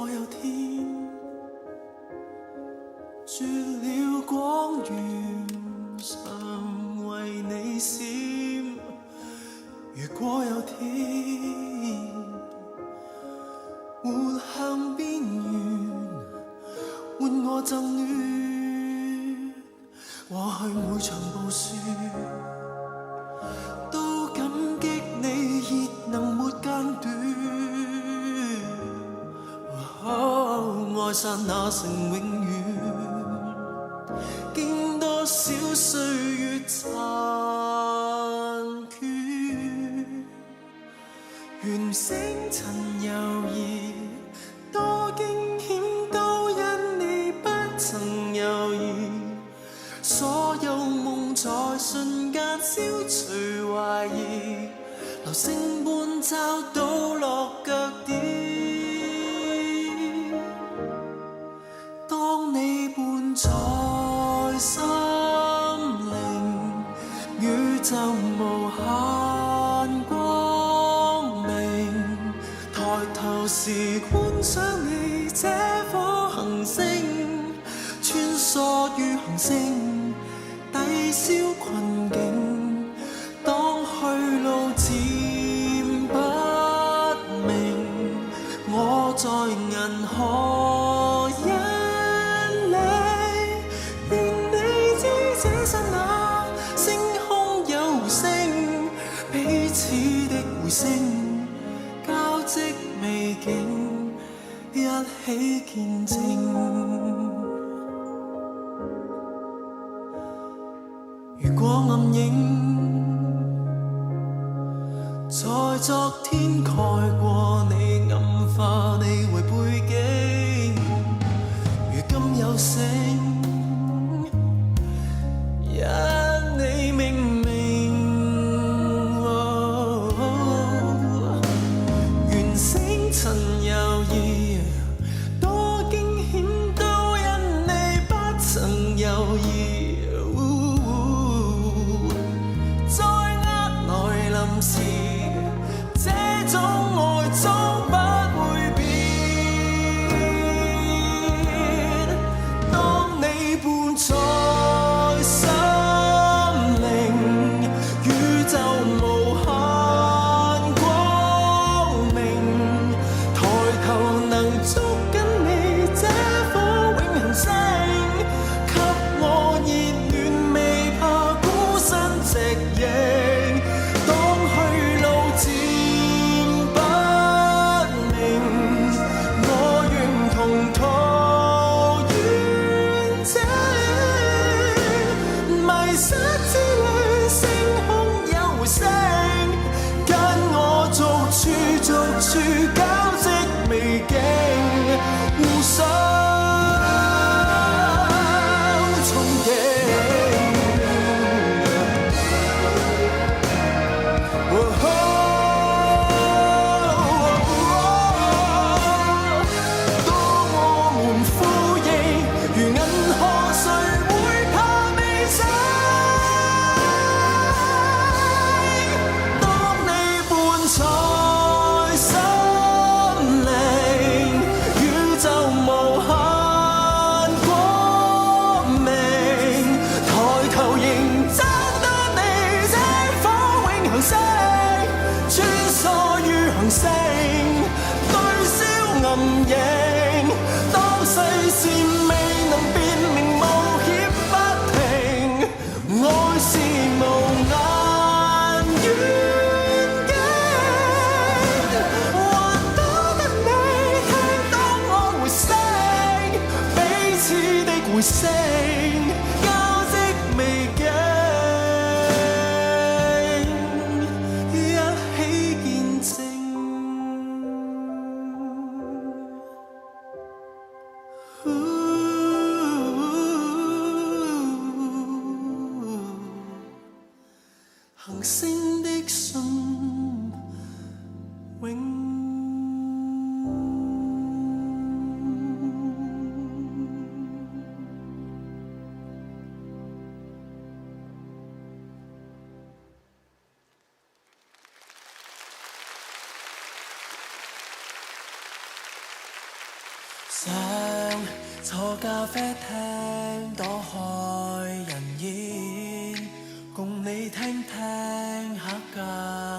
果有天絕了光源，常為你閃。如果有天活向邊緣，換我贈暖，或許每場暴雪都感激你熱能沒間斷。愛剎那成永遠，經多少歲月殘缺，願星塵猶疑，多驚險都因你不曾猶豫，所有夢在瞬間消除懷疑，流星般找到落腳點。當你伴在心靈，宇宙無限光明。抬頭時觀賞你這顆行星，穿梭於行星，抵消困境。當去路漸不明，我在銀河因你，願你知這剎那星空有回聲，彼此的回聲，交織美景，一起見證。如果暗影在昨天蓋過你，暗化你為背景，如今有聲因你命名。願星塵猶疑，多驚險都因你不曾猶豫。在厄來臨時，這種愛終不會變。當你伴在心靈，宇宙無限光明。抬頭能捉緊你這顆永恆星，給我熱暖，未怕孤身夕影。當去路漸不明，我願同途遠征。迷失之旅，星空有回聲，跟我逐處逐處交織美景，互相憧憬。當我們呼應，如銀河，誰會怕未醒？當你伴在心靈，宇宙無限光明。抬頭仍找到你這顆永恆星，穿梭於行星，對消暗影。當世事未能辨明，冒險不停，愛是無眼遠景。還多得你聽到我回聲，彼此的回聲，交織美景，一起見證。行星的信永。想坐咖啡廳躲開人煙，共你聽聽黑膠。